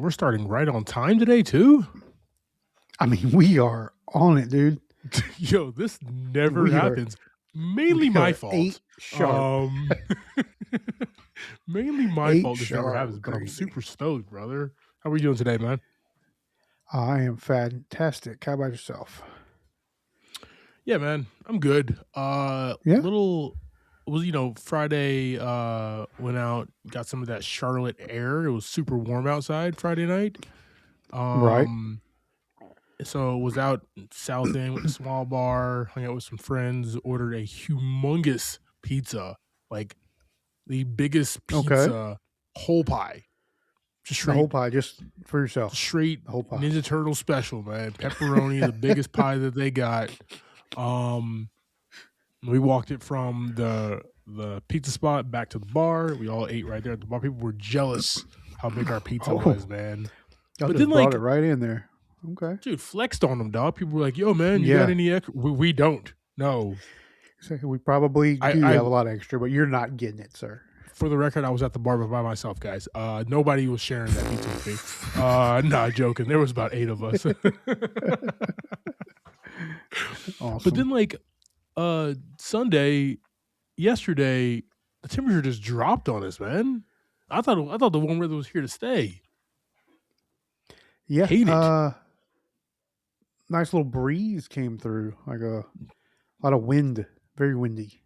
We're starting right on time today, too? I mean, we are on it, dude. Yo, this never happens. Mainly my fault. 8 sharp. Mainly my 8 fault this never sharp, happens, but I'm crazy. super stoked, brother. How are you doing today, man? I am fantastic. How about yourself? Yeah, man. I'm good. Yeah? Friday, went out, got some of that Charlotte air. It was super warm outside Friday night. Right. So was out in South End with a small bar, hung out with some friends, ordered a humongous pizza, like the biggest pizza, whole pie. Just straight, the whole pie, just for yourself. Straight the whole pie. Ninja Turtle special, man. Pepperoni, the biggest pie that they got. We walked it from the pizza spot back to the bar. We all ate right there at the bar. People were jealous how big our pizza was, man. Y'all but just brought it right in there. Okay. Dude, flexed on them, dog. People were like, yo, man, you got any extra? We don't. No. So we probably do have a lot of extra, but you're not getting it, sir. For the record, I was at the bar by myself, guys. Nobody was sharing that pizza with me. Nah, joking. There was about 8 of us. Awesome. But then, yesterday, the temperature just dropped on us, man. I thought the warm weather was here to stay. Yeah. Hate it. Nice little breeze came through, like a lot of wind, very windy.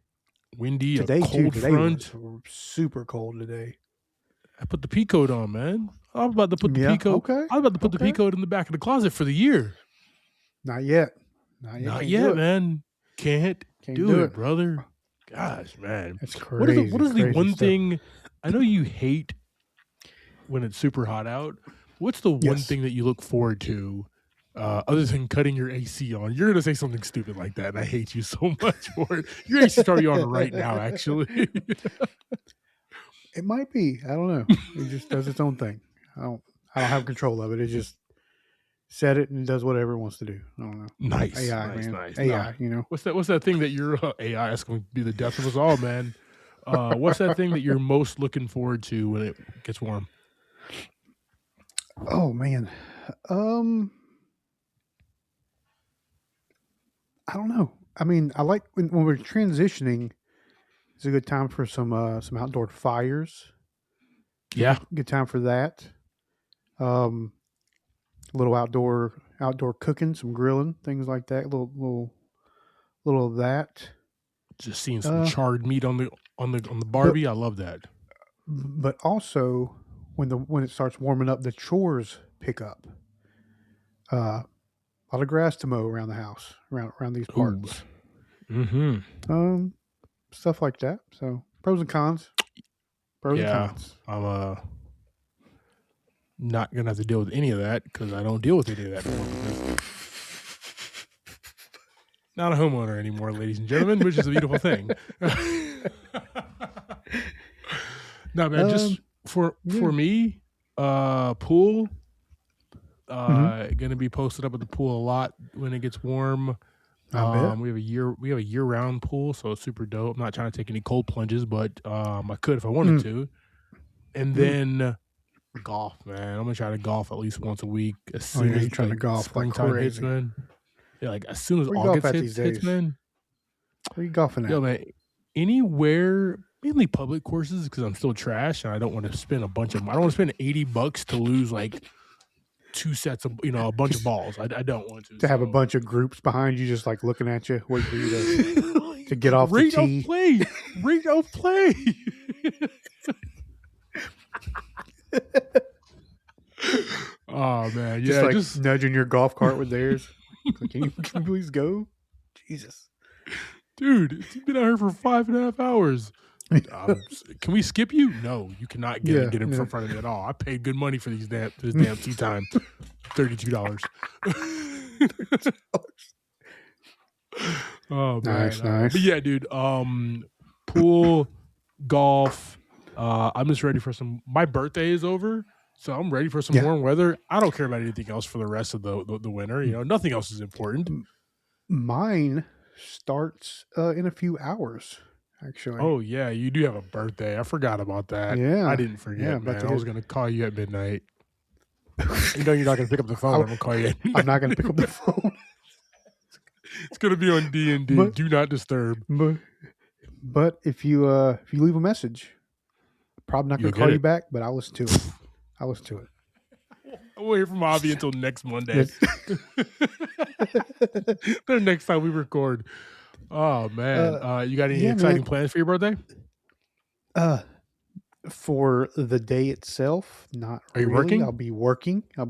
Windy, today, a cold today front. Was super cold today. I put the pea coat on, man. I was about to put the pea coat. Okay. I was about to put the pea coat in the back of the closet for the year. Not yet. Not yet, man. Can't do it, brother. Gosh, man. That's crazy. What is the one thing? I know you hate when it's super hot out. What's the one thing that you look forward to other than cutting your AC on? You're going to say something stupid like that, and I hate you so much for it. Your AC is probably on right now, actually. It might be. I don't know. It just does its own thing. I don't have control of it. It just set it and does whatever it wants to do. I don't know. Nice. AI, nice, man. nice. AI, you know. What's that thing that you're AI? That's going to be the death of us all, man. What's that thing that you're most looking forward to when it gets warm? Oh, man. I don't know. I mean, I like when we're transitioning. It's a good time for some outdoor fires. Yeah, good time for that. A little outdoor cooking, some grilling, things like that. A little of that. Just seeing some charred meat on the Barbie. I love that. But also when it starts warming up, the chores pick up. A lot of grass to mow around the house, around these parts. Mm-hmm. Stuff like that. So pros and cons. Pros and cons. I'm not gonna have to deal with any of that because I don't deal with any of that anymore. Not a homeowner anymore, ladies and gentlemen, which is a beautiful thing. No, man, just for me, pool. Gonna be posted up at the pool a lot when it gets warm. We have a year-round pool, so it's super dope. I'm not trying to take any cold plunges, but I could if I wanted to. And then golf, man. I'm gonna try to golf at least once a week. As soon as trying to golf springtime like hits, man. Yeah, like as soon as Where August hits, man. Where you golfing at? Yo, man, anywhere, mainly public courses, because I'm still trash and I don't want to spend I don't want to spend $80 to lose like 2 sets of a bunch of balls. I don't want to have a bunch of groups behind you just like looking at you, waiting for you to get off the tee. Rate of play. Oh man, yeah, just nudging your golf cart with theirs. Can you please go? Jesus, dude, it's been out here for 5.5 hours. Can we skip you? No, you cannot get in front of me at all. I paid good money for this damn tea time. $32. Oh man, nice. But yeah, dude. Pool, golf. I'm just ready for some. My birthday is over, so I'm ready for some warm weather. I don't care about anything else for the rest of the winter. Nothing else is important. Mine starts in a few hours. Actually. Oh yeah, you do have a birthday. I forgot about that. Yeah, I didn't forget, man. I was gonna call you at midnight. You know you're not going to pick up the phone. I'm going to call you. I'm not going to pick up the phone. It's going to be on D&D. Do not disturb. But if you leave a message, probably not going to call you back, but I'll listen to it. I won't hear from Avi until next Monday. The next time we record. Oh man, you got any exciting plans for your birthday? For the day itself, not Are you really. working? I'll be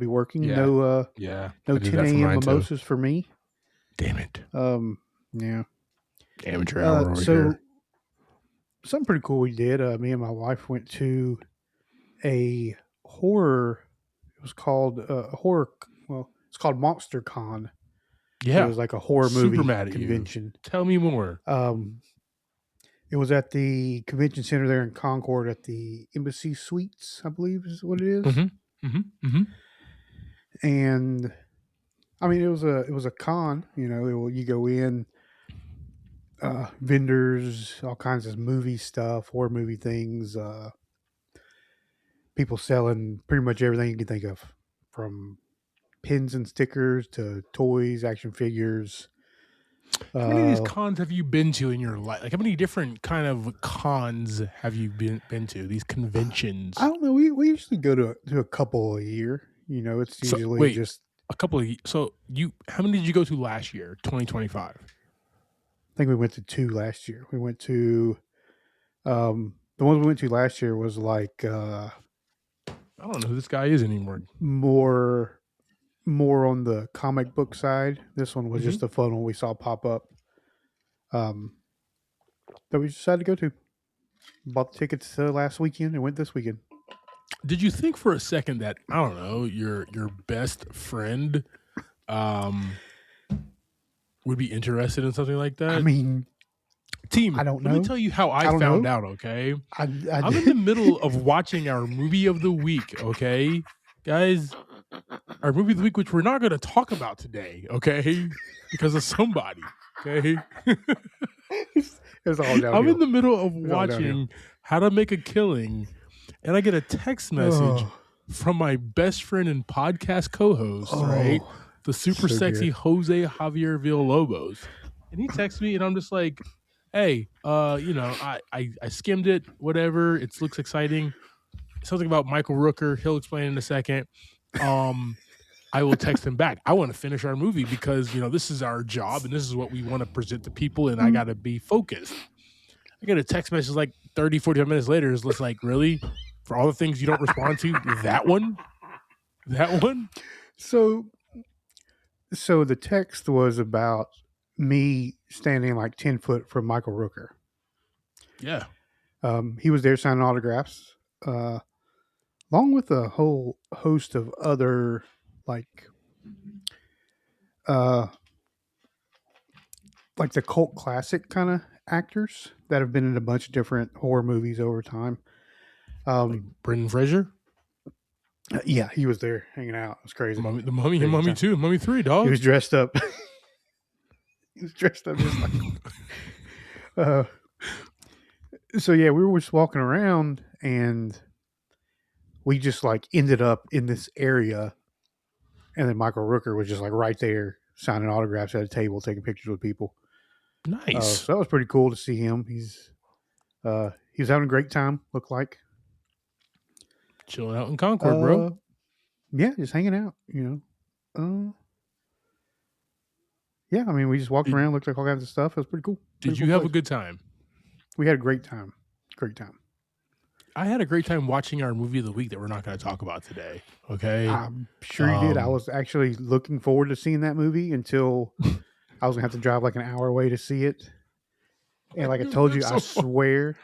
working. Yeah. No 10 a.m. mimosas for me. Damn it. Yeah. Amateur hour over here. Something pretty cool we did. Me and my wife went to a horror. It was called it's called Monster Con. Yeah, it was like a horror movie convention. Tell me more. It was at the convention center there in Concord at the Embassy Suites, I believe is what it is. Mm-hmm. Mm-hmm. Mm-hmm. And I mean, it was a con. You go in, vendors, all kinds of movie stuff, horror movie things. People selling pretty much everything you can think of, from pins and stickers to toys, action figures. How many of these cons have you been to in your life? Like, how many different kind of cons have you been to? These conventions? I don't know. We usually go to a couple a year. It's usually just a couple of. So how many did you go to last year? 2025. I think we went to 2 last year. We went to the ones we went to last year was like I don't know who this guy is anymore. More on the comic book side. This one was just a fun one we saw pop up. That we decided to go to. Bought the tickets last weekend and went this weekend. Did you think for a second that, I don't know, your best friend would be interested in something like that? I mean, team, I don't know. Let me tell you how I found out, okay? I'm in the middle of watching our movie of the week, okay? Guys, our movie of the week, which we're not going to talk about today, okay? Because of somebody, okay? It's all downhill. I'm in the middle of watching How to Make a Killing, and I get a text message from my best friend and podcast co-host, right? The super sexy Jose Javier Villalobos. And he texts me, and I'm just like, hey, I skimmed it, whatever. It looks exciting. Something about Michael Rooker. He'll explain in a second. I will text him back. I want to finish our movie because, this is our job and this is what we want to present to people, and I got to be focused. I get a text message like 30, 45 minutes later. It's just like, really? For all the things you don't respond to? That one? So the text was about me standing like 10 foot from Michael Rooker. Yeah. He was there signing autographs, along with a whole host of other like the cult classic kind of actors that have been in a bunch of different horror movies over time. Like Brendan Fraser? Yeah, he was there hanging out. It was crazy. The Mummy and Mummy 2, Mummy 3, dog. He was dressed up. Just like so yeah, we were just walking around and we just like ended up in this area, and then Michael Rooker was just like right there signing autographs at a table, taking pictures with people. Nice. So that was pretty cool to see him. He was having a great time, looked like. Chilling out in Concord, bro. Yeah, just hanging out, Yeah, I mean, we just walked around, looked like all kinds of stuff. It was pretty cool. Did you have a good time? We had a great time. Great time. I had a great time watching our movie of the week that we're not going to talk about today. Okay. I'm sure you did. I was actually looking forward to seeing that movie until I was going to have to drive like an hour away to see it. And like I told you, I swear,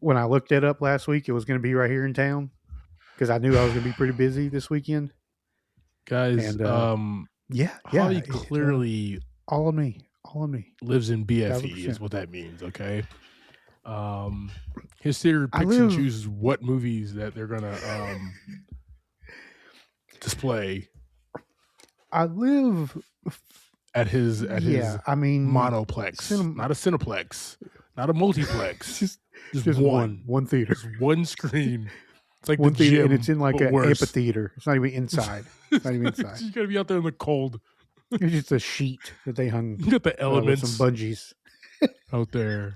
when I looked it up last week, it was going to be right here in town because I knew I was going to be pretty busy this weekend. Guys, yeah. Holly clearly all on me. Lives in BFE 100%. Is what that means, okay? His theater picks and chooses what movies that they're gonna display. I live at his monoplex, not a cineplex, not a multiplex. just one theater, just one screen. It's like one the theater, gym, and it's in like but an worse. amphitheater. It's not even inside. It's not even inside. You got to be out there in the cold. It's just a sheet that they hung You got the with elements some bungees out there.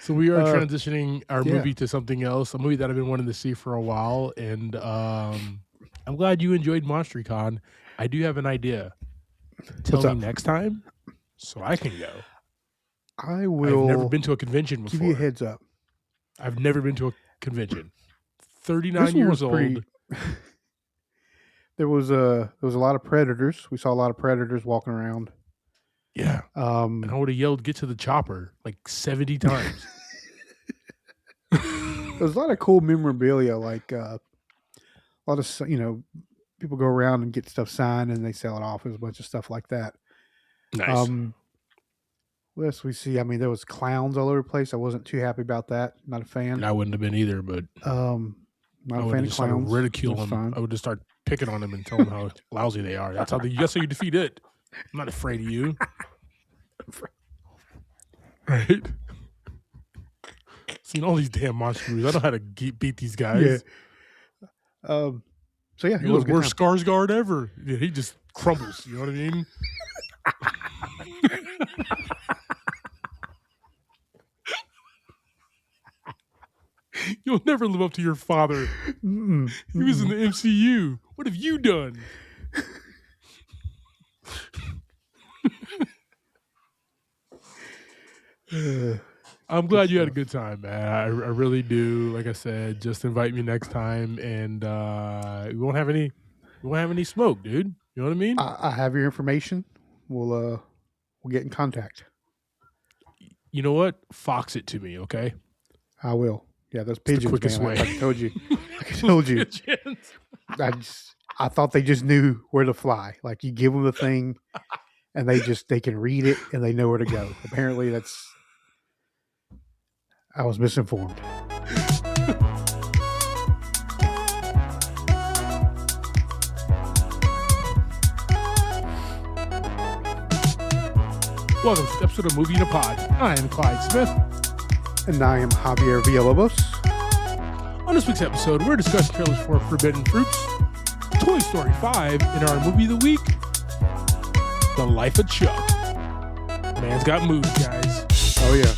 So we are transitioning our movie to something else, a movie that I've been wanting to see for a while, and I'm glad you enjoyed MonsterCon. I do have an idea. Tell me next time so I can go. I will. I've never been to a convention before. Give you a heads up. I've never been to a convention. 39 years old. There was a lot of predators. We saw a lot of predators walking around. Yeah. And I would have yelled, "Get to the chopper," like 70 times. There's a lot of cool memorabilia, like a lot of, people go around and get stuff signed and they sell it off. There's a bunch of stuff like that. Nice. What else we see? I mean, there was clowns all over the place. I wasn't too happy about that. Not a fan. And I wouldn't have been either, but not a fan of clowns. Ridicule them. I would just start picking on them and tell them how lousy they are. That's how you defeat it. I'm not afraid of you. Right? Seen all these damn monster movies. I know how to beat these guys. Yeah. So yeah, he was the worst Skarsgård ever. Yeah, he just crumbles. You know what I mean? You'll never live up to your father. He was in the MCU. What have you done? I'm glad you had a good time, man. I really do. Like I said, just invite me next time, and we won't have any smoke, dude. You know what I mean? I have your information. We'll get in contact. You know what? Fox it to me, okay? I will. Yeah, those pigeons, the quickest way. I told you. I thought they just knew where to fly. Like you give them the thing, and they can read it and they know where to go. Apparently, I was misinformed. Welcome to the episode of Movie in a Pod. I am Clyde Smith. And I am Javier Villalobos. On this week's episode, we're discussing trailers for Forbidden Fruits, Toy Story 5, and our movie of the week, The Life of Chuck. Man's got moves, guys. Oh, yeah.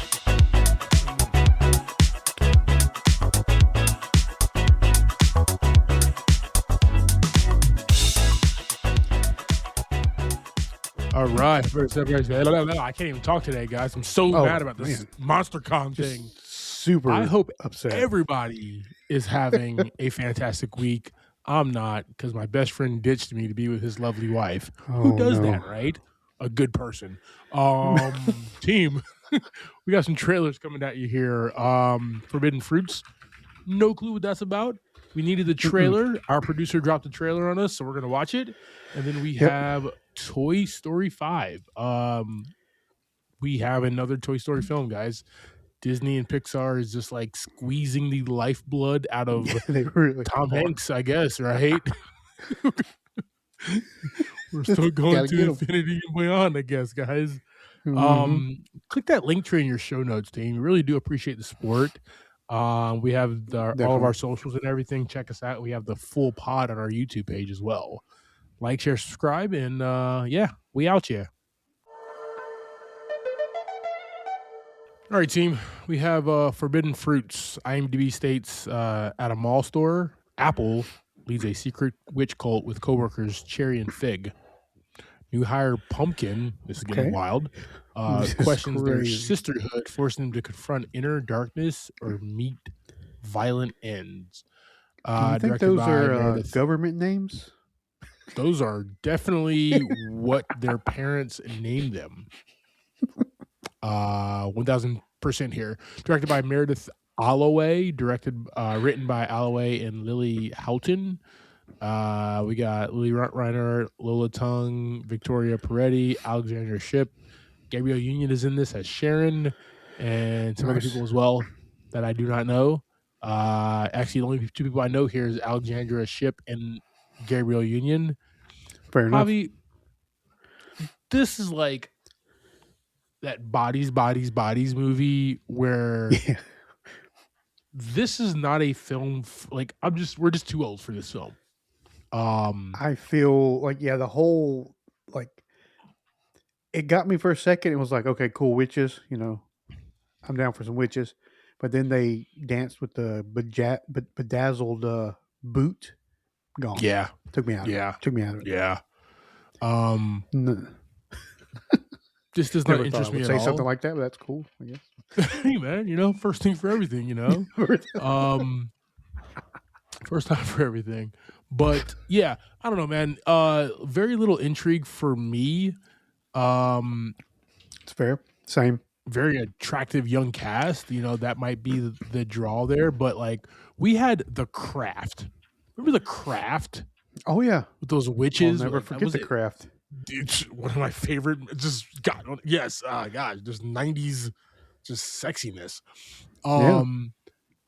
All right. I can't even talk today, guys. I'm so mad about this MonsterCon thing. Super I hope upset. Everybody is having a fantastic week. I'm not, because my best friend ditched me to be with his lovely wife. Who does that, right? A good person. Team, we got some trailers coming at you here. Forbidden Fruits. No clue what that's about. We needed the trailer. Our producer dropped the trailer on us, so we're going to watch it. And then we have Toy Story 5. We have another Toy Story film, guys. Disney and Pixar is just like squeezing the lifeblood out of Tom Hanks, I guess, right? We're still going to infinity and beyond, I guess, guys. Click that link tree in your show notes, team. We really do appreciate the support. We have all of our socials and everything. Check us out. We have the full pod on our YouTube page as well. Like, share, subscribe, and we out here. All right, team. We have Forbidden Fruits. IMDb states at a mall store, Apple leads a secret witch cult with coworkers Cherry and Fig. New hire Pumpkin, this is getting wild, questions their sisterhood, forcing them to confront inner darkness or meet violent ends. Do you think those are government names? Those are definitely what their parents named them. 1000% here. Directed by Meredith Alloway, written by Alloway and Lily Houghton. We got Lily Reiner, Lola Tung, Victoria Peretti, Alexandra Shipp. Gabrielle Union is in this as Sharon, and some other people as well that I do not know. Actually, the only two people I know here is Alexandra Shipp and Gabrielle Union. Fair enough. Javi, this is like that Bodies movie where this is not a film. We're just too old for this film. I feel like the whole like it got me for a second. It was like, okay, cool, witches. I'm down for some witches. But then they danced with the bedazzled boot. Gone. Yeah, Took me out. Took me out of it. Yeah. No. This does not Never thought I interest me would at say all. something like that, but that's cool, I guess. Hey man, first thing for everything, first time for everything. But yeah, I don't know, man. Very little intrigue for me. It's fair. Same. Very attractive young cast. That might be the draw there. But like, we had The Craft. Remember The Craft? Oh yeah, with those witches. I'll never forget The Craft. It's one of my favorite. Just God, yes. Gosh, just 90s, just sexiness. Yeah.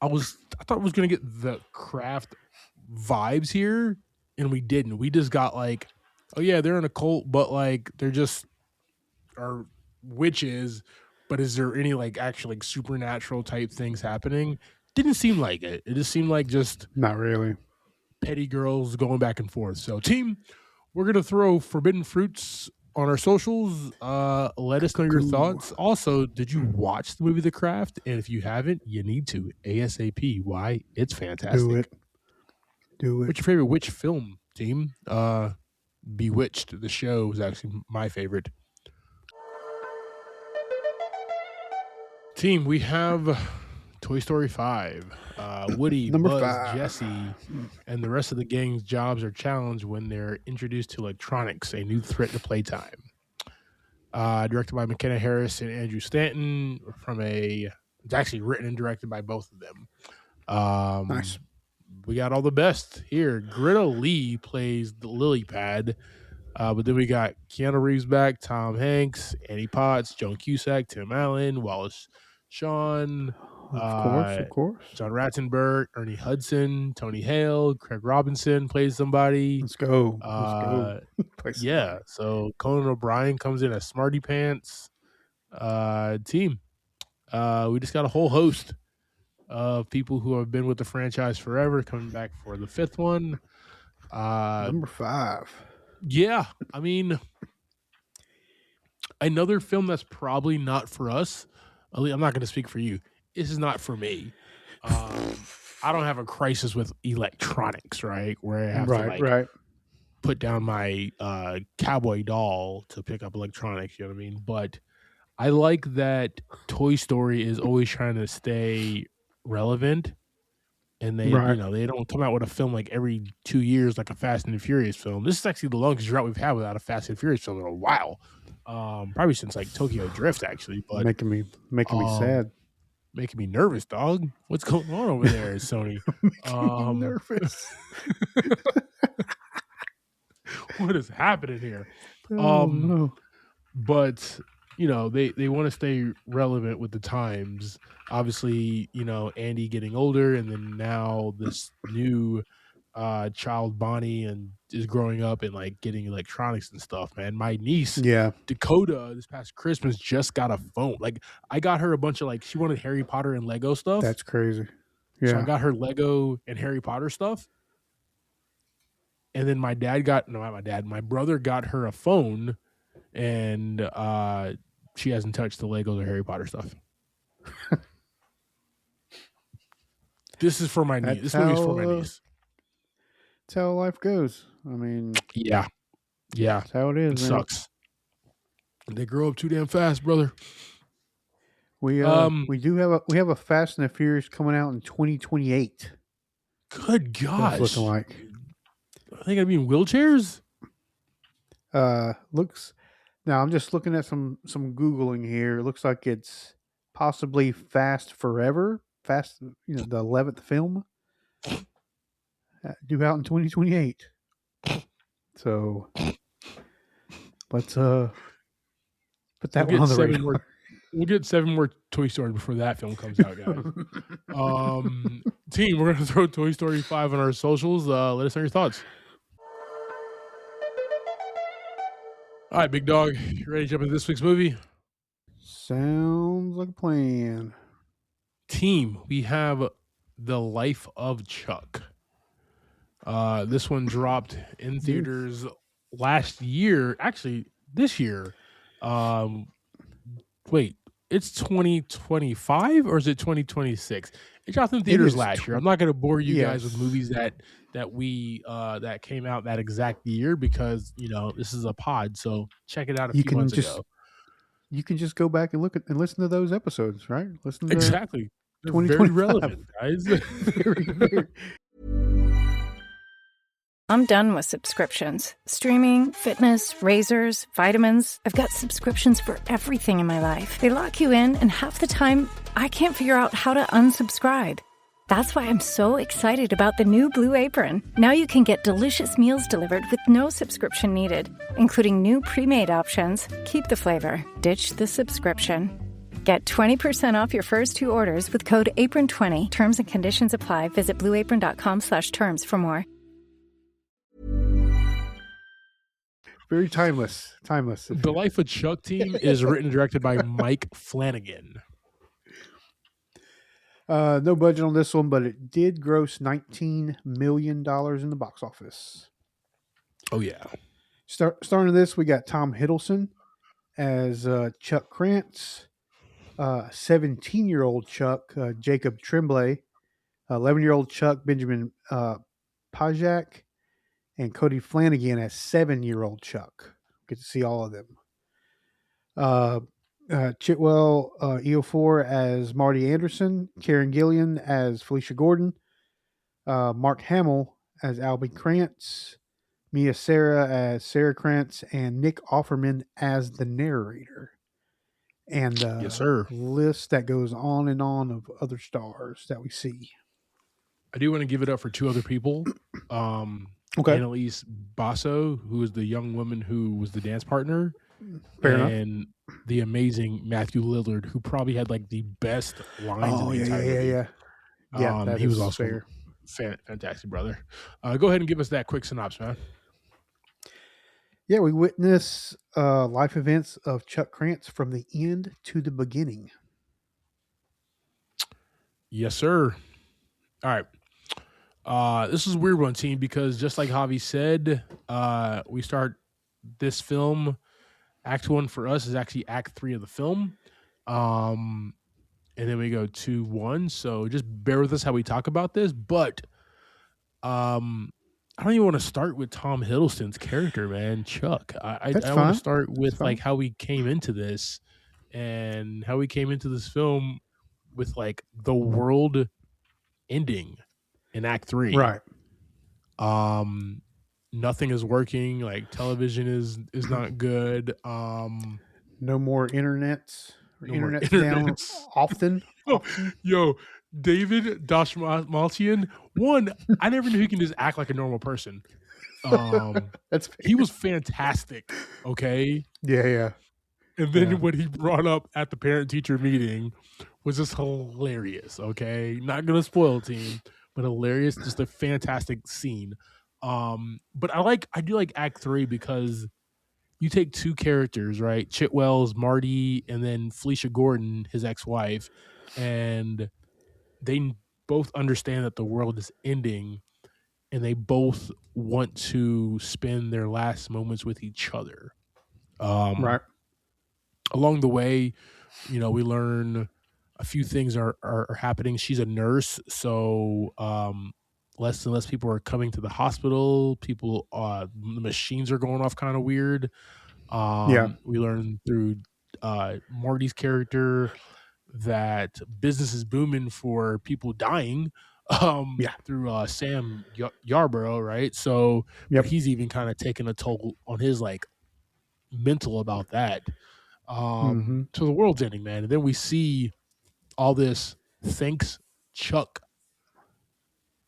I thought I was gonna get The Craft vibes here, and we didn't. We just got like, oh yeah, they're in a cult, but like they're just are witches. But is there any like actual like supernatural type things happening? Didn't seem like it. It just seemed like just not really petty girls going back and forth. So team, we're gonna throw forbidden fruits on our socials. Let us know your thoughts. Also, did you watch the movie The Craft? And if you haven't, you need to ASAP. Why? It's fantastic. Do it. What's your favorite witch film, team? Bewitched, the show, was actually my favorite. Team, we have Toy Story 5. Woody, Buzz, 5. Jesse, and the rest of the gang's jobs are challenged when they're introduced to electronics, a new threat to playtime. Directed by McKenna Harris and Andrew Stanton. It's actually written and directed by both of them. Nice. We got all the best here. Greta Lee plays the lily pad. But then we got Keanu Reeves back, Tom Hanks, Annie Potts, Joan Cusack, Tim Allen, Wallace Shawn, of course. John Ratzenberg, Ernie Hudson, Tony Hale, Craig Robinson plays somebody. Let's go. Yeah. So Conan O'Brien comes in as Smarty Pants. Team. We just got a whole host of people who have been with the franchise forever coming back for the fifth one. Number 5. Yeah, I mean, another film that's probably not for us. I'm not going to speak for you. This is not for me. I don't have a crisis with electronics, right? Where I have to put down my cowboy doll to pick up electronics. You know what I mean? But I like that Toy Story is always trying to stay relevant. And they, they don't come out with a film like every 2 years, like a Fast and the Furious film. This is actually the longest drought we've had without a Fast and Furious film in a while. Probably since like Tokyo Drift, actually. But making me sad, making me nervous, dog. What's going on over there, Sony? making me nervous. What is happening here? No. But they want to stay relevant with the times. Obviously, Andy getting older, and then now this new child Bonnie and is growing up and like getting electronics and stuff. Man, my niece, Dakota, this past Christmas just got a phone. Like, I got her a bunch of she wanted Harry Potter and Lego stuff. That's crazy. Yeah, so I got her Lego and Harry Potter stuff. And then my brother got her a phone, and she hasn't touched the Legos or Harry Potter stuff. This is for my niece. This movie is for my niece. That's how life goes. I mean, yeah, that's how it is. It sucks. They grow up too damn fast, brother. We have a Fast and the Furious coming out in 2028. Good gosh, what's looking like. Are they gonna be in wheelchairs? Looks. Now I'm just looking at some Googling here. It looks like it's possibly Fast Forever. Fast, the 11th film. Due out in 2028. So let's put that one on the radar. We'll get 7 more Toy Story before that film comes out, guys. Team, we're gonna throw Toy Story 5 on our socials. Let us know your thoughts. All right, big dog, you ready to jump into this week's movie? Sounds like a plan. Team, we have The Life of Chuck. This one dropped in theaters last year. Actually, this year. Wait, it's 2025 or is it 2026? It dropped in theaters last year. I'm not going to bore you guys with movies that came out that exact year because this is a pod. So check it out a few months ago. You can just go back and look at and listen to those episodes, right? Listen to exactly. They're very relevant, guys. very. I'm done with subscriptions. Streaming, fitness, razors, vitamins. I've got subscriptions for everything in my life. They lock you in, and half the time, I can't figure out how to unsubscribe. That's why I'm so excited about the new Blue Apron. Now you can get delicious meals delivered with no subscription needed, including new pre-made options. Keep the flavor, ditch the subscription. Get 20% off your first 2 orders with code APRON20. Terms and conditions apply. Visit blueapron.com/terms for more. Very timeless. The Life of Chuck team is written and directed by Mike Flanagan. No budget on this one, but it did gross $19 million in the box office. Oh, yeah. Starting this, we got Tom Hiddleston as Chuck Krantz, 17-year-old Chuck, Jacob Tremblay, 11-year-old Chuck, Benjamin Pajak, and Cody Flanagan as 7-year-old Chuck. Get to see all of them. Chitwell Ejiofor as Marty Anderson, Karen Gillian as Felicia Gordon, Mark Hamill as Albie Krantz, Mia Sara as Sarah Krantz, and Nick Offerman as the narrator. And yes, sir. List that goes on and on of other stars that we see. I do want to give it up for 2 other people. Okay. Annalise Basso, who is the young woman who was the dance partner. Fair and enough. The amazing Matthew Lillard, who probably had like the best lines in the entire movie. Yeah, he was also fantastic, brother. Go ahead and give us that quick synopsis, man. Yeah, we witness life events of Chuck Krantz from the end to the beginning. Yes, sir. All right. This is a weird one, team, because just like Javi said, we start this film. Act 1 for us is actually Act 3 of the film. And then we go 2-1. So just bear with us how we talk about this. But I don't even want to start with Tom Hiddleston's character, man, Chuck. I want to start with like how we came into this and how we came into this film with like the world ending in Act 3. Right. Nothing is working. Like television is not good. No more internets. Internet's down often. Yo, David Dashmalchian. One, I never knew he can just act like a normal person. He was fantastic. Okay. Yeah. And then what he brought up at the parent-teacher meeting was just hilarious. Okay, not gonna spoil team, but hilarious. Just a fantastic scene. But I do like Act 3 because you take 2 characters, right? Chitwell's Marty and then Felicia Gordon, his ex-wife, and they both understand that the world is ending and they both want to spend their last moments with each other. Right. Along the way, we learn a few things are happening. She's a nurse, so less and less people are coming to the hospital. The machines are going off kind of weird. We learn through Marty's character that business is booming for people dying through Sam Yarborough, right? So he's even kind of taking a toll on his like mental about that. So the world's ending, man. And then we see all this thanks Chuck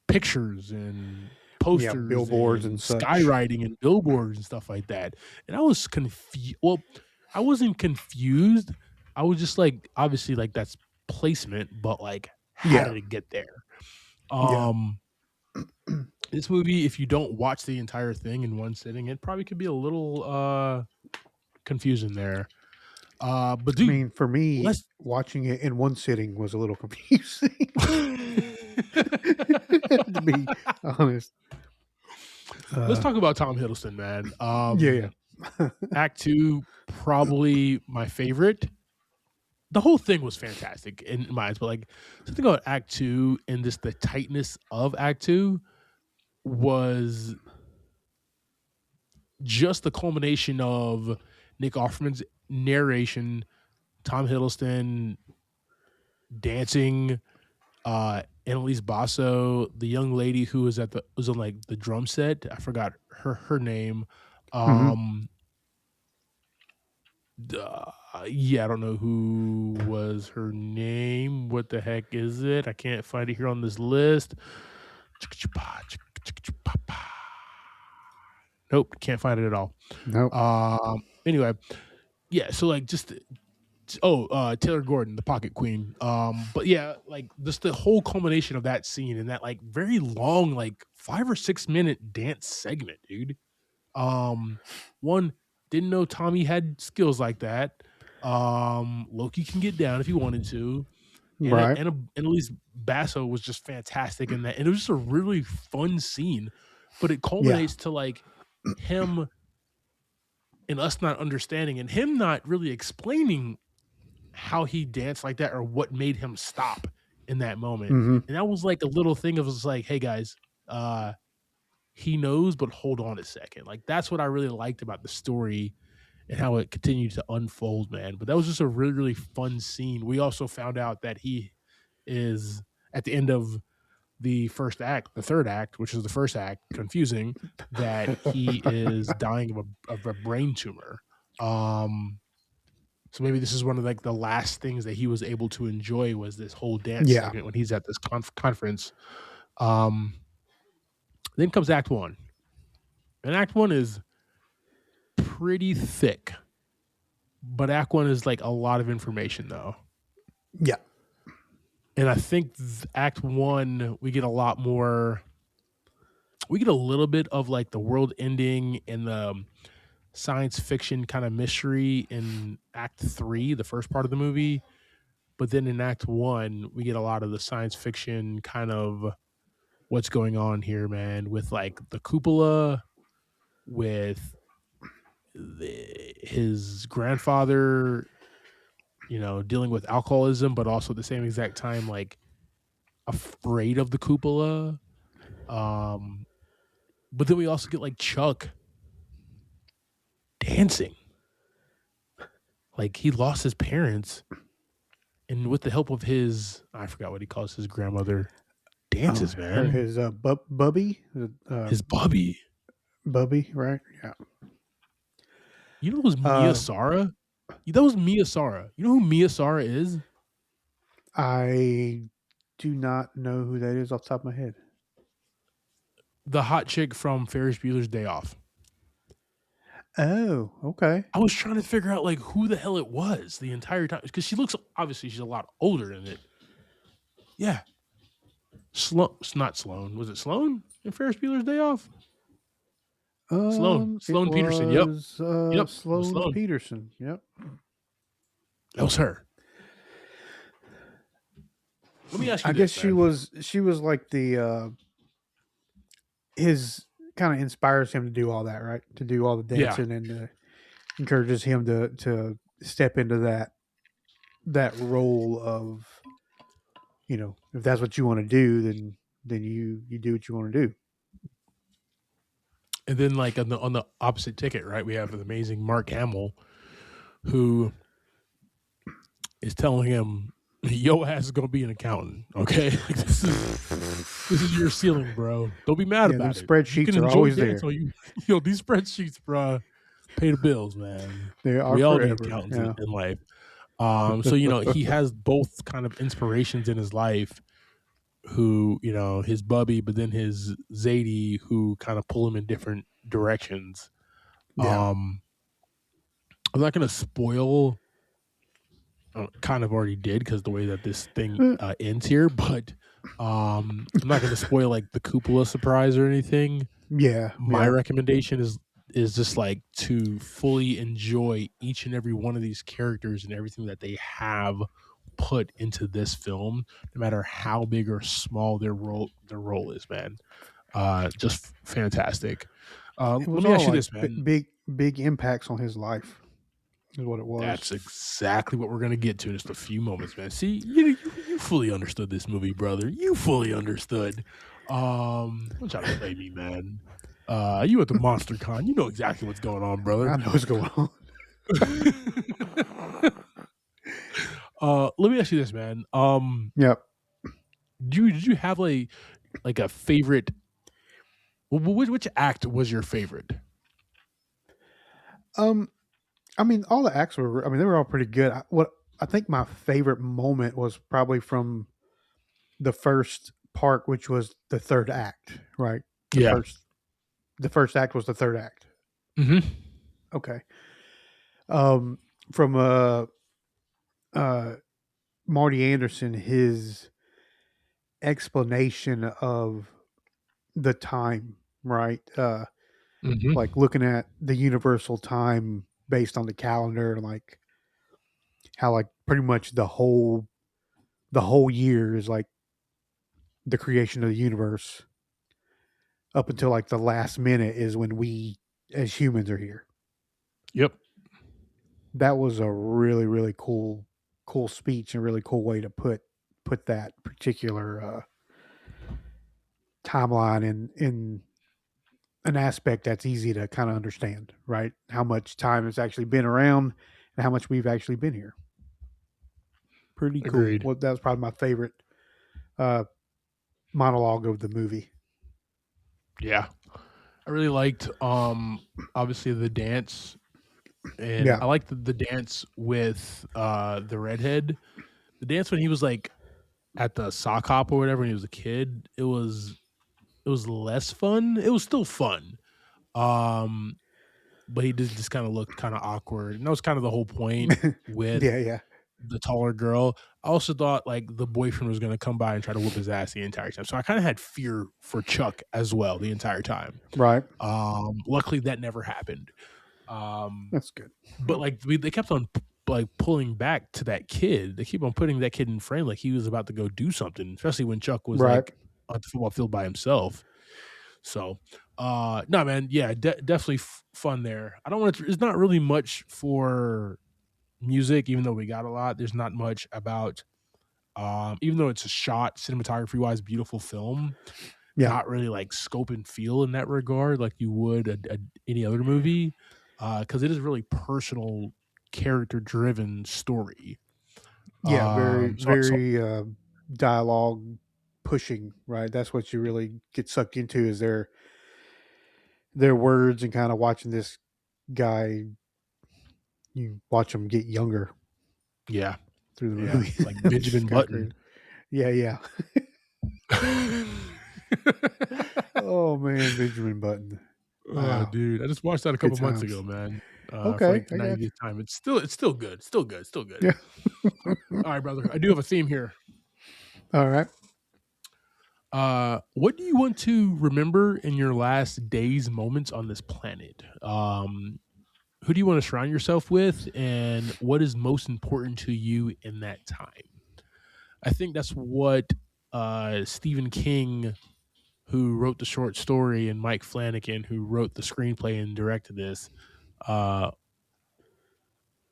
pictures and posters, billboards and such. skywriting and billboards and stuff like that. And I was confused. Well, I wasn't confused. I was just like, obviously, like that's placement, but like, how did it get there? This movie, if you don't watch the entire thing in one sitting, it probably could be a little confusing there. But dude, I mean, for me, watching it in one sitting was a little confusing. To be honest. Let's talk about Tom Hiddleston, man. Yeah. Act 2, probably my favorite. The whole thing was fantastic in my eyes, but like something about Act 2 and just the tightness of Act 2 was just the culmination of Nick Offerman's narration, Tom Hiddleston dancing, Annalise Basso, the young lady who was was on like the drum set. I forgot her name. Yeah, I don't know who was her name. What the heck is it? I can't find it here on this list. Nope, can't find it at all. Nope. Anyway, yeah, so like just Taylor Gordon, the Pocket Queen. But yeah, like just the whole culmination of that scene and that like very long, like 5 or 6 minute dance segment, dude. One, didn't know Tommy had skills like that. Loki can get down if he wanted to. And, right. And Annalise Basso was just fantastic in that. And it was just a really fun scene. But it culminates to like him and us not understanding and him not really explaining how he danced like that or what made him stop in that moment. And that was like a little thing of just like, hey guys, he knows, but hold on a second. Like that's what I really liked about the story and how it continued to unfold, man. But that was just a really, really fun scene. We also found out that he is at the end of the first act, the third act, which is the first act, confusing, that he is dying of a brain tumor. So maybe this is one of like the last things that he was able to enjoy was this whole dance segment when he's at this conference. Then comes Act 1. And Act 1 is pretty thick. But Act 1 is like a lot of information though. Yeah. And I think Act 1, we get a lot more. We get a little bit of like the world ending and the science fiction kind of mystery in Act 3, the first part of the movie. But then in Act 1, we get a lot of the science fiction kind of what's going on here, man, with like the cupola, with his grandfather, dealing with alcoholism, but also at the same exact time, like afraid of the cupola. But then we also get like Chuck dancing. Like he lost his parents and with the help of I forgot what he calls his grandmother, dances, man. His Bubby? His Bubby. Bubby, right? Yeah. You know it was Mia Sara? That was Mia Sara. You know who Mia Sara is? I do not know who that is off the top of my head. The hot chick from Ferris Bueller's Day Off. Oh, okay. I was trying to figure out like who the hell it was the entire time because she's a lot older than it. Yeah. Not Sloan. Was it Sloan in Ferris Bueller's Day Off? Sloan Peterson. Yep. Sloan Peterson. Yep. That was her. Let me ask you. I guess she was like the his kind of inspires him to do all that, right? To do all the dancing and encourages him to step into that role of, if that's what you want to do, then you do what you want to do. And then like on the opposite ticket, right? We have the amazing Mark Hamill who is telling him, yo ass is gonna be an accountant, okay? Like, this is your ceiling, bro. Don't be mad about it. Spreadsheets are always there. These spreadsheets, bro, pay the bills, man. They are we all forever. need accountants in life. So he has both kind of inspirations in his life, who his Bubby, but then his Zadie, who kind of pull him in different directions. Yeah. I'm not gonna spoil. Kind of already did because the way that this thing ends here, but I'm not going to spoil like the cupola surprise or anything. Yeah, my recommendation is just like to fully enjoy each and every one of these characters and everything that they have put into this film, no matter how big or small their role is, man. Just fantastic. It Let was me all ask you like this, man. big impacts on his life. Is what it was. That's exactly what we're gonna get to in just a few moments, man. See, you fully understood this movie, brother. You fully understood. Don't try to play me, man. You at the Monster Con, you know exactly what's going on, brother. I know what's going on. Let me ask you this, man. Yep. Did you have like a favorite? Which act was your favorite? I mean, all the acts were. I mean, they were all pretty good. I think my favorite moment was probably from the first part, which was the third act. Right. The first act was the third act. Mm-hmm. Okay. From Marty Anderson, his explanation of the time, right? Mm-hmm. Like looking at the universal time based on the calendar, and like how like pretty much the whole year is like the creation of the universe up until like the last minute is when we as humans are here. Yep. That was a really, really cool speech and really cool way to put that particular timeline in an aspect that's easy to kind of understand, right? How much time has actually been around and how much we've actually been here. Pretty cool. Agreed. Well, that was probably my favorite monologue of the movie. Yeah. I really liked obviously the dance, and Yeah. I liked the dance with the redhead. The dance when he was like at the sock hop or whatever when he was a kid, it was less fun. It was still fun. But he just kind of looked kind of awkward. And that was kind of the whole point with the taller girl. I also thought like the boyfriend was going to come by and try to whoop his ass the entire time. So I kind of had fear for Chuck as well the entire time. Right. Luckily that never happened. That's good. But like they kept on like pulling back to that kid. They keep on putting that kid in frame like he was about to go do something, especially when Chuck was like on the football field by himself. So, no, man, yeah, definitely fun there. I don't want to. It's not really much for music, even though we got a lot. There's not much about, even though it's a shot cinematography wise, beautiful film. Yeah. Not really like scope and feel in that regard, like you would any other movie, because it is really personal, character driven story. Yeah, very dialogue pushing, right? That's what you really get sucked into is their words and kind of watching this guy. You watch him get younger. Yeah, through the movie, like Benjamin Button. Yeah. Oh man, Benjamin Button. Wow. Oh, dude, I just watched that a couple months ago, man. Okay, for like the 90th time. It's still good. Still good. Yeah. All right, brother. I do have a theme here. All right. What do you want to remember in your last days, moments on this planet? Who do you want to surround yourself with, and what is most important to you in that time? I think that's what Stephen King, who wrote the short story, and Mike Flanagan, who wrote the screenplay and directed this,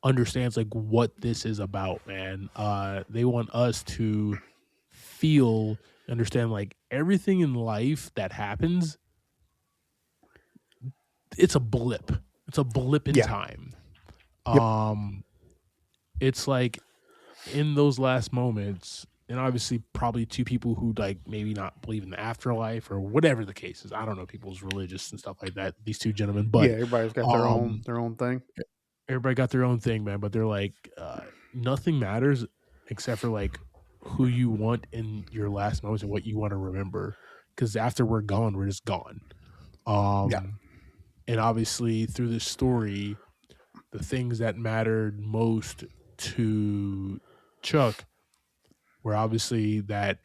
understands like what this is about, man. They want us to feel, understand like everything in life that happens, it's a blip. It's a blip in time. Yep. It's like in those last moments, and obviously probably two people who like maybe not believe in the afterlife or whatever the case is. I don't know people's religious and stuff like that. These two gentlemen, but everybody's got their own thing. Everybody got their own thing, man. But they're like, nothing matters except for like who you want in your last moments and what you want to remember. Because after we're gone, we're just gone. And obviously through this story, the things that mattered most to Chuck were obviously that,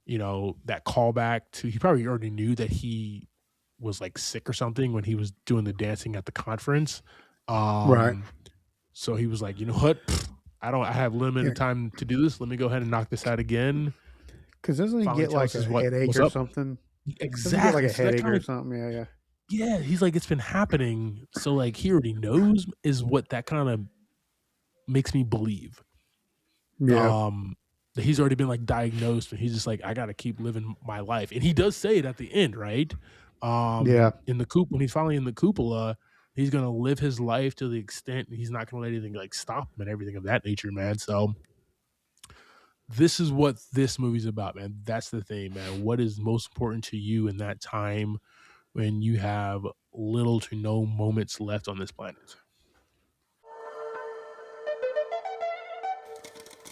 that callback to, he probably already knew that he was like sick or something when he was doing the dancing at the conference. Right. So he was like, you know what? I have limited time to do this. Let me go ahead and knock this out again. Because doesn't he get like a headache or something? Exactly. Like a headache or something. Yeah. Yeah. He's like, it's been happening. So like he already knows is what that kind of makes me believe. Yeah. He's already been like diagnosed, and he's just like, I got to keep living my life. And he does say it at the end, right? In the coop, when he's finally in the cupola, he's going to live his life to the extent he's not going to let anything like stop him and everything of that nature, man. So this is what this movie's about, man. That's the thing, man. What is most important to you in that time when you have little to no moments left on this planet?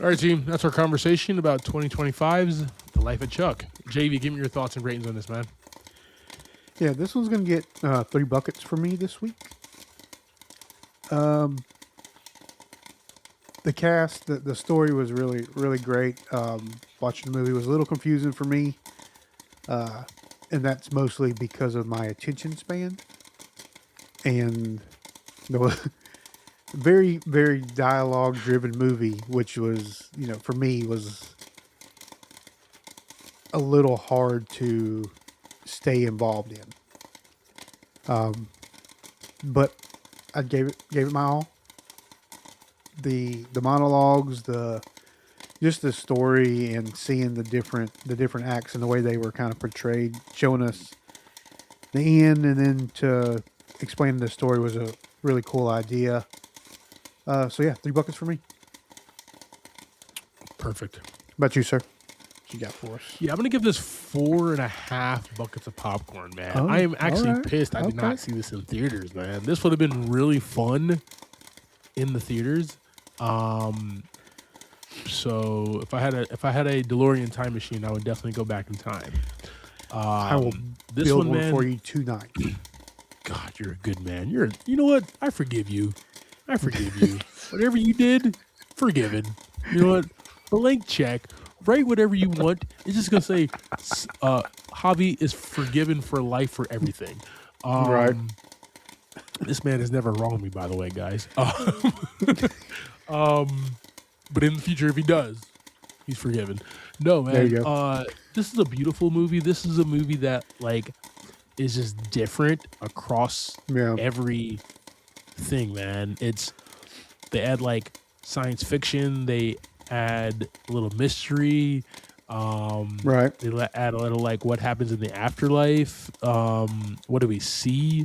All right, team. That's our conversation about 2025's The Life of Chuck. JV, give me your thoughts and ratings on this, man. Yeah, this one's going to get 3 buckets for me this week. The cast, the story was really, really great. Watching the movie was a little confusing for me. And that's mostly because of my attention span. And the very, very dialogue-driven movie, which was, for me, was a little hard to stay involved in. But I gave it my all. The monologues, just the story, and seeing the different acts and the way they were kind of portrayed, showing us the end, and then to explain the story was a really cool idea. So yeah, 3 buckets for me. Perfect. How about you, sir? What you got for us? Yeah, I'm gonna give this 4.5 buckets of popcorn, man. I am actually pissed I did not see this in theaters, man. This would have been really fun in the theaters. So if I had a DeLorean time machine, I would definitely go back in time. I will build one for you tonight. God, you're a good man. You know what? I forgive you. Whatever you did, forgiven. You know what? Blank check. Write whatever you want. It's just gonna say, Javi is forgiven for life for everything. Right. This man has never wronged me, by the way, guys. But in the future, if he does, he's forgiven. No, man. There you go. This is a beautiful movie. This is a movie that like is just different across every thing, man. They add like science fiction. They add a little mystery. Right. They add a little like what happens in the afterlife. What do we see?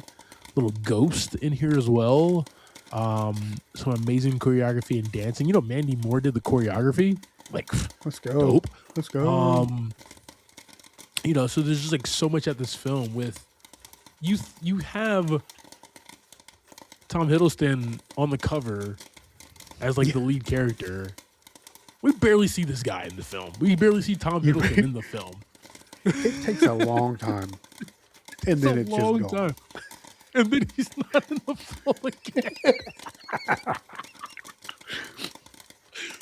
A little ghost in here as well. Some amazing choreography and dancing. You know, Mandy Moore did the choreography. Like, let's go. Dope. Let's go. You know, so there's just like so much at this film with you have Tom Hiddleston on the cover as like the lead character. We barely see this guy in the film. We barely see Tom Hiddleston in the film. It takes a long time. And then it's just gone. And then he's not in the film again.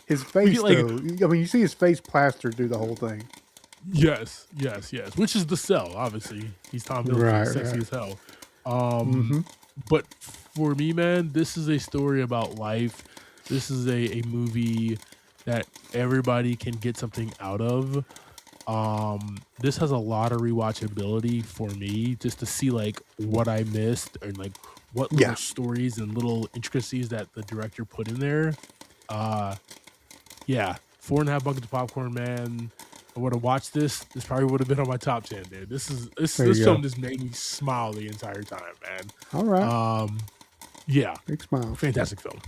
His face, though. I mean, you see his face plastered through the whole thing. Yes. Which is the sell, obviously. He's Tom Hiddleston, sexy as hell. But for me, man, this is a story about life. This is a movie that everybody can get something out of. This has a lot of rewatchability for me, just to see like what I missed and like what little stories and little intricacies that the director put in there. 4.5 buckets of popcorn, man. I would have watched this. This probably would have been on my top 10, dude. This film just made me smile the entire time, man. All right. Big smile. Fantastic film.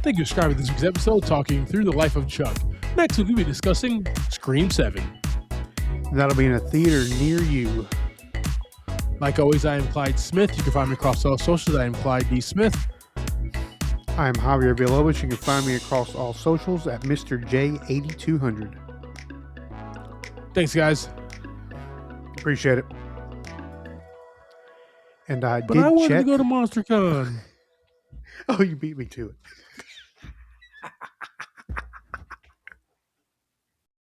Thank you for subscribing to this week's episode, talking through the life of Chuck. Next week, we'll be discussing Scream 7. That'll be in a theater near you. Like always, I am Clyde Smith. You can find me across all socials. I am Clyde D. Smith. I am Javier Villalobos. You can find me across all socials at Mr. J8200. Thanks, guys. Appreciate it. And I wanted to go to MonsterCon. Oh, you beat me to it.